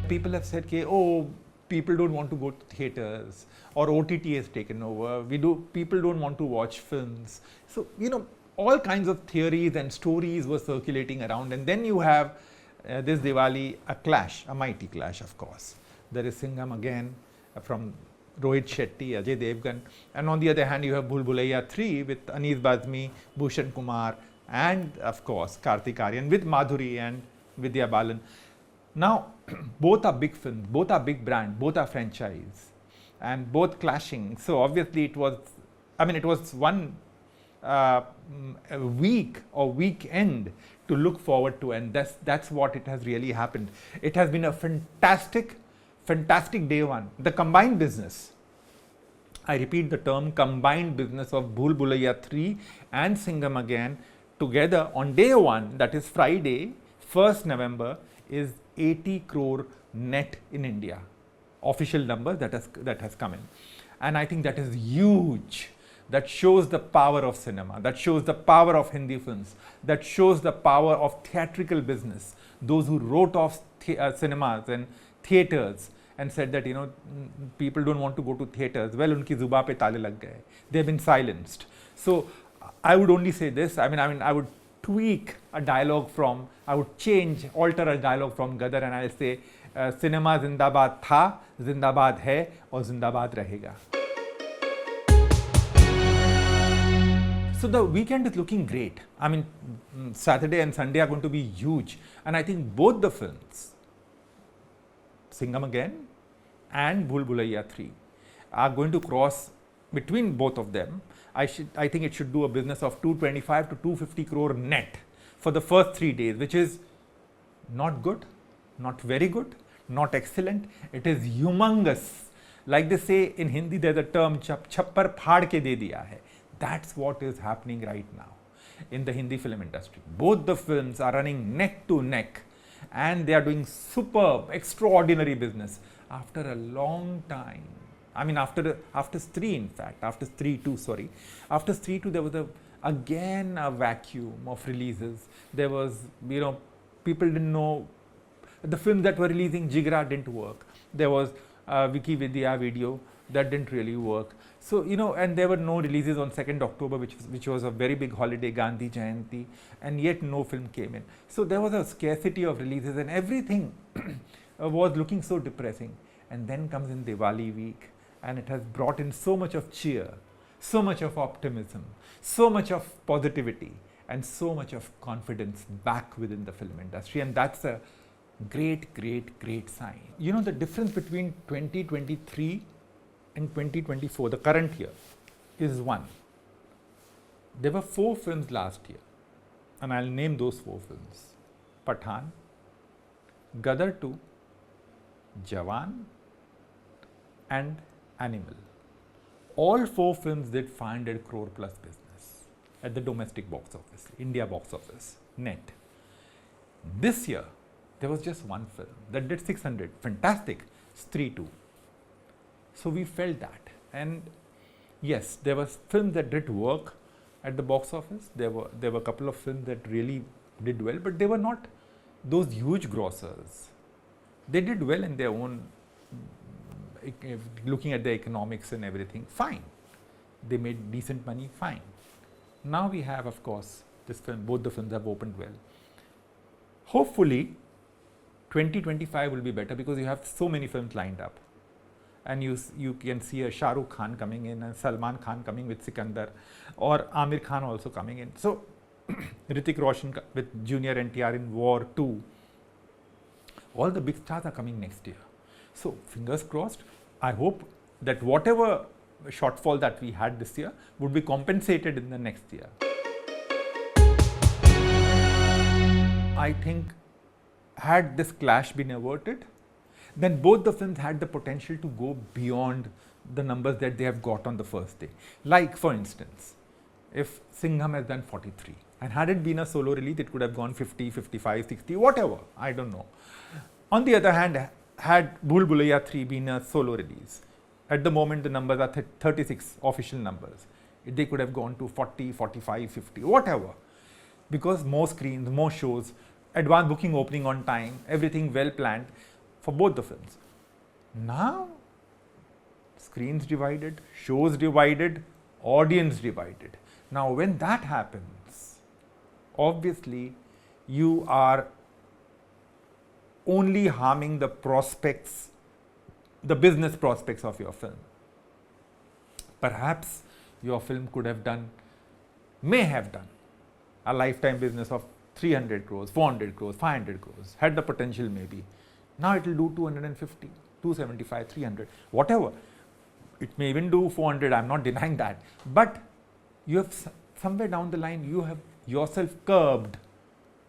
people have said, oh, people don't want to go to theaters, or OTT has taken over. People don't want to watch films. So, all kinds of theories and stories were circulating around. And then you have this Diwali, a mighty clash, of course. There is Singham again from Rohit Shetty, Ajay Devgan. And on the other hand, you have Bhool Bhulaiya 3 with Anees Bazmi, Bhushan Kumar, and of course, Kartik Aaryan with Madhuri and Vidya Balan. Now, both are big films, both are big brands, both are franchise, and both clashing. So obviously it was one week or weekend to look forward to, and that's what it has really happened. It has been a fantastic day one. The combined business, I repeat the term, combined business of Bhool Bhulaiya 3 and Singham Again together on day one, that is Friday, 1st November, is 80 crore net in India. Official number that has come in. And I think that is huge. That shows the power of cinema. That shows the power of Hindi films. That shows the power of theatrical business. Those who wrote off cinemas and theaters and said that, people don't want to go to theaters. Well, unki zuba pe tale lag gaye. They have been silenced. So I would only say this. I would tweak a dialogue I would alter a dialogue from Gadar, and I'll say, cinema zindabad tha, zindabad hai, aur zindabad rahega. So the weekend is looking great. Saturday and Sunday are going to be huge. And I think both the films, Singham Again and Bhool Bhulaiya 3, are going to cross between both of them. I think it should do a business of 225 to 250 crore net for the first 3 days, which is not good, not very good, not excellent. It is humongous. Like they say in Hindi, there's a term, chappar phaad ke de diya hai. That's what is happening right now in the Hindi film industry. Both the films are running neck to neck, and they are doing superb, extraordinary business after a long time. After Stree, in fact, after Stree 2, there was again a vacuum of releases. There was, people didn't know. The films that were releasing, Jigra didn't work. There was Vicky Vidya video that didn't really work. So, and there were no releases on 2nd October, which was a very big holiday, Gandhi Jayanti, and yet no film came in. So there was a scarcity of releases, and everything was looking so depressing. And then comes in Diwali week, and it has brought in so much of cheer, so much of optimism, so much of positivity, and so much of confidence back within the film industry. And that's a great, great, great sign. The difference between 2023 and 2024, the current year, is one. There were 4 films last year, and I'll name those 4 films: Pathan, Gadar 2, Jawan, and Animal. All 4 films did 500 crore plus business at the domestic box office, India box office, net. This year, there was just one film that did 600, fantastic, Stree 2. So we felt that. And yes, there were films that did work at the box office. There were a couple of films that really did well, but they were not those huge grossers. They did well in their own, looking at the economics and everything, fine. They made decent money, fine. Now we have, of course, this film, both the films have opened well. Hopefully, 2025 will be better because you have so many films lined up. And you can see a Shah Rukh Khan coming in, and Salman Khan coming with Sikandar, or Amir Khan also coming in. So, Hrithik Roshan with Junior NTR in War 2. All the big stars are coming next year. So, fingers crossed. I hope that whatever shortfall that we had this year would be compensated in the next year. I think had this clash been averted, then both the films had the potential to go beyond the numbers that they have got on the first day. Like, for instance, if Singham has done 43, and had it been a solo release, it could have gone 50, 55, 60, whatever, I don't know. On the other hand, had Bhool Bhulaiya 3 been a solo release, at the moment the numbers are 36 official numbers. They could have gone to 40, 45, 50, whatever. Because more screens, more shows, advance booking opening on time, everything well planned, for both the films. Now, screens divided, shows divided, audience divided. Now, when that happens, obviously, you are only harming the prospects, the business prospects of your film. Perhaps your film could have done, may have done, a lifetime business of 300 crores, 400 crores, 500 crores, had the potential maybe. Now it will do 250, 275, 300, whatever. It may even do 400, I'm not denying that. But you have somewhere down the line, you have yourself curbed,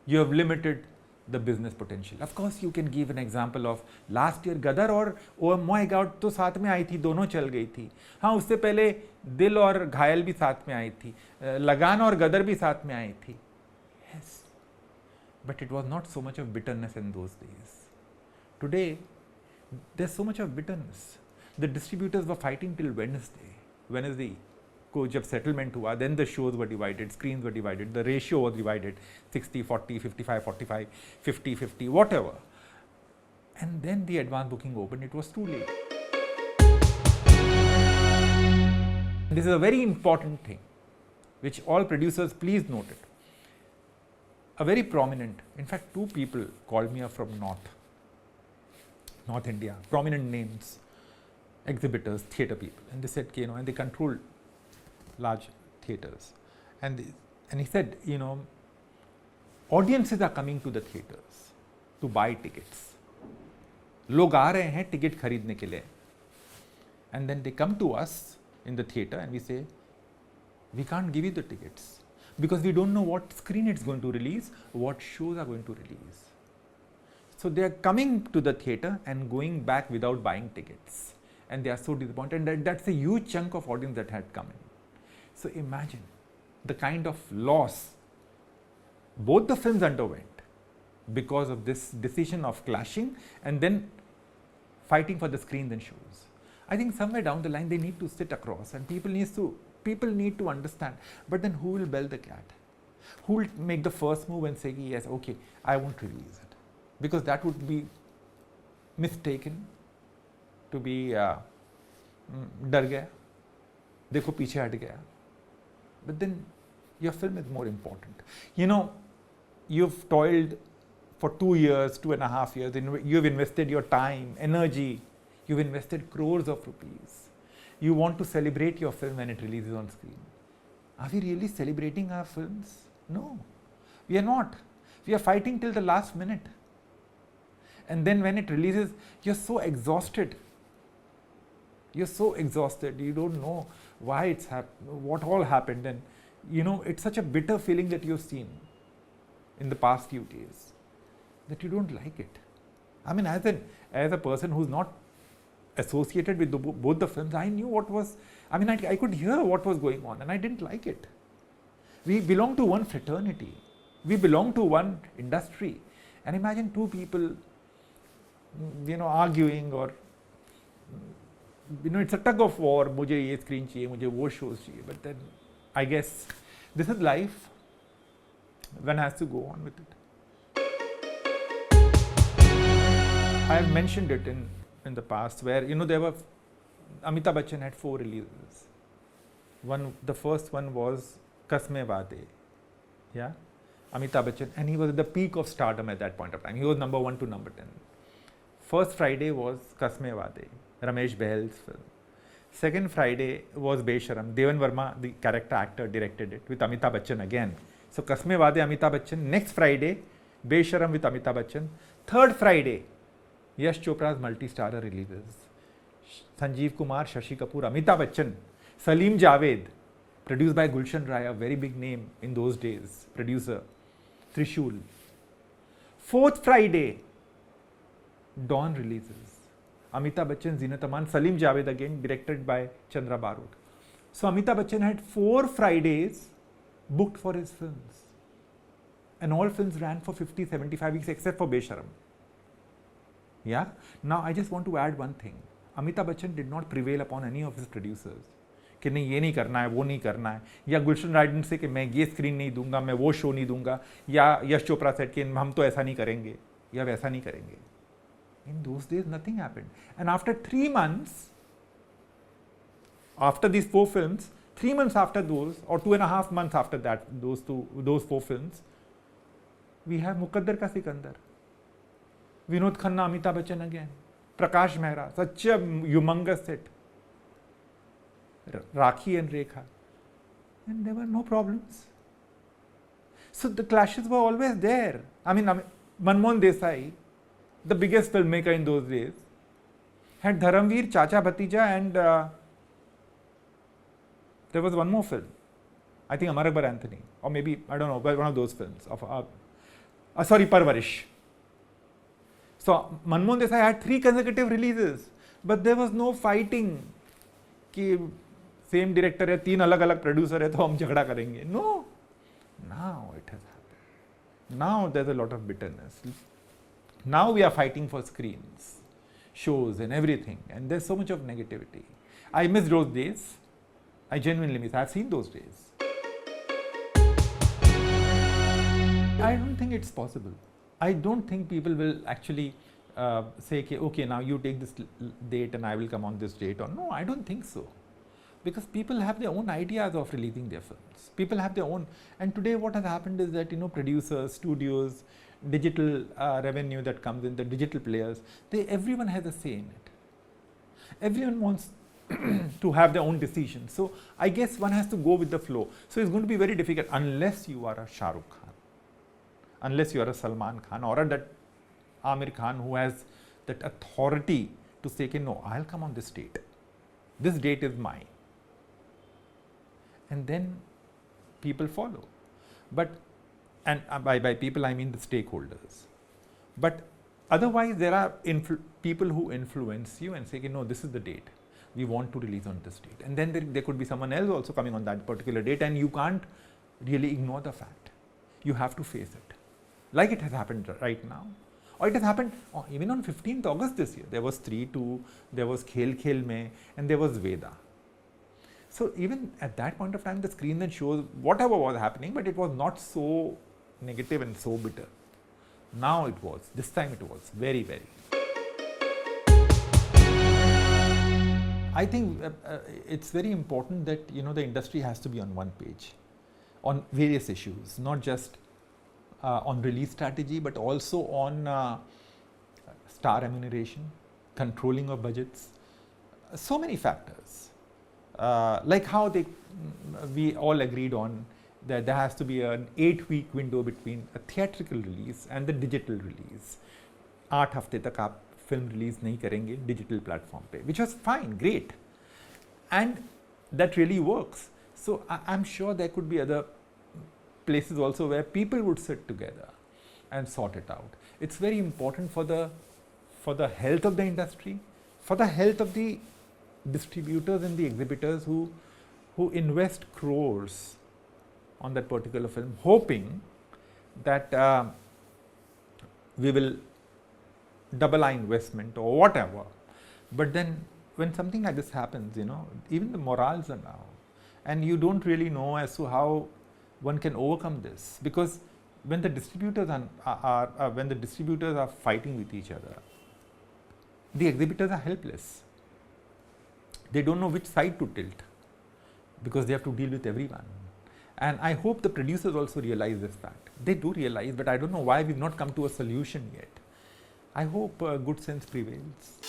you have limited the business potential. Of course, you can give an example of last year Gadar और Oh My God तो साथ में आई थी, दोनों चल गई थी. हाँ, उससे पहले दिल और घायल भी साथ में आई थी, लगान और गदर भी साथ में आई थी. Yes, but it was not so much of bitterness in those days. Today, there's so much of bitterness. The distributors were fighting till Wednesday को जब settlement हुआ, then the shows were divided, screens were divided, the ratio was divided, 60, 40, 55, 45, 50, 50, whatever. And then the advance booking opened, it was too late. This is a very important thing, which all producers, please note it. A very prominent, in fact, two people called me up from North India, prominent names, exhibitors, theatre people, and they said, and they controlled large theatres, and he said, audiences are coming to the theatres to buy tickets. लोग आ रहे हैं ticket खरीदने के लिए, and then they come to us in the theatre and we say, we can't give you the tickets because we don't know what screen it's going to release, what shows are going to release. So they are coming to the theatre and going back without buying tickets, and they are so disappointed, and that's a huge chunk of audience that had come in. So imagine the kind of loss both the films underwent because of this decision of clashing and then fighting for the screens and shows. I think somewhere down the line they need to sit across, and people need to understand. But then who will bell the cat? Who will make the first move and say, yes, okay, I won't release it? Because that would be mistaken to be डर गया, देखो पीछे हट गया. But then your film is more important. You've toiled for 2 years, 2.5 years, you've invested your time, energy, you've invested crores of rupees. You want to celebrate your film when it releases on screen. Are we really celebrating our films? No, we are not. We are fighting till the last minute. And then when it releases, you're so exhausted. You don't know why it's happened, what all happened, and it's such a bitter feeling that you've seen in the past few days that you don't like it. I mean, as a person who's not associated with both the films, I knew I could hear what was going on, and I didn't like it. We belong to one fraternity, we belong to one industry, and imagine two people, arguing, or it's a tug of war. मुझे ये screen चाहिए, मुझे वो shows चाहिए. But then I guess this is life. One has to go on with it. I have mentioned it in the past where there were Amitabh Bachchan had 4 releases. The first one was Kasme Waade. Yeah, Amitabh Bachchan, and he was at the peak of stardom at that point of time. He was number 1 to number 10. First Friday was Kasme Waade, Ramesh Behl's film. Second Friday was Besharam. Devan Verma, the character actor, directed it with Amitabh Bachchan again. So Kasme Waade, Amitabh Bachchan. Next Friday, Besharam with Amitabh Bachchan. Third Friday, Yash Chopra's multi-starrer releases. Sanjeev Kumar, Shashi Kapoor, Amitabh Bachchan, Salim Javed, produced by Gulshan Rai, a very big name in those days, producer, Trishul. Fourth Friday, Dawn releases. Amitabh Bachchan, Zinat Aman, Salim Javed again, directed by Chandra Barot. So Amitabh Bachchan had 4 Fridays booked for his films. And all films ran for 50, 75 weeks except for Besharam. Yeah? Now I just want to add one thing. Amitabh Bachchan did not prevail upon any of his producers. कि नहीं ये नहीं करना है, वो नहीं करना है, या गुलशन राय से कि मैं ये स्क्रीन नहीं दूंगा, मैं वो शो नहीं दूंगा, या यश चोपड़ा सेट कि हम तो ऐसा नहीं करेंगे या वैसा नहीं करेंगे. In those days, nothing happened. And after 3 months, after these 4 films, 3 months after those, or 2.5 months after that, those 4 films, we have Muqaddar Ka Sikandar, Vinod Khanna, Amitabh Bachchan again, Prakash Mehra, such a humongous hit, Rakhi and Rekha, and there were no problems. So the clashes were always there. I mean Manmohan Desai, the biggest filmmaker in those days, had Dharamveer, Chacha Bhatija, and there was one more film, I think Amar Akbar Anthony, or maybe, I don't know, one of those films of Parvarish. So Manmohan Desai had 3 consecutive releases, but there was no fighting कि same director है, 3 अलग-अलग producer है, तो हम झगड़ा करेंगे. No. Now it has happened. Now there's a lot of bitterness. Now we are fighting for screens, shows and everything, and there's so much of negativity. I miss those days. I genuinely miss. I've seen those days. I don't think it's possible. I don't think people will actually say, okay, now you take this date and I will come on this date. Or no, I don't think so. Because people have their own ideas of releasing their films. People have their own. And today what has happened is that, producers, studios, digital revenue that comes in, the digital players, everyone has a say in it. Everyone wants to have their own decision. So I guess one has to go with the flow. So it's going to be very difficult unless you are a Shah Rukh Khan, unless you are a Salman Khan or that Amir Khan who has that authority to say, no, I'll come on this date. This date is mine. And then people follow. But, and by people I mean the stakeholders. But otherwise there are people who influence you and say, no, this is the date. We want to release on this date. And then there could be someone else also coming on that particular date, and you can't really ignore the fact. You have to face it. Like it has happened right now. Or it has happened even on 15th August this year. There was 3-2, there was Khel Khel Mein, and there was Veda. So even at that point of time, the screen and shows, whatever was happening, but it was not so negative and so bitter. Now it was, this time it was very, very. I think it's very important that, the industry has to be on one page on various issues, not just on release strategy, but also on star remuneration, controlling of budgets, so many factors. Like how we all agreed on that there has to be an 8-week window between a theatrical release and the digital release. 8 हफ्ते तक आप film release नहीं करेंगे digital platform पे, which was fine, great, and that really works. So I'm sure there could be other places also where people would sit together and sort it out. It's very important for the health of the industry, for the health of the distributors and the exhibitors who invest crores on that particular film, hoping that we will double our investment or whatever. But then when something like this happens, even the morals are down, and you don't really know as to how one can overcome this, because when the distributors are fighting with each other, the exhibitors are helpless. They don't know which side to tilt because they have to deal with everyone. And I hope the producers also realize this fact. They do realize, but I don't know why we've not come to a solution yet. I hope good sense prevails.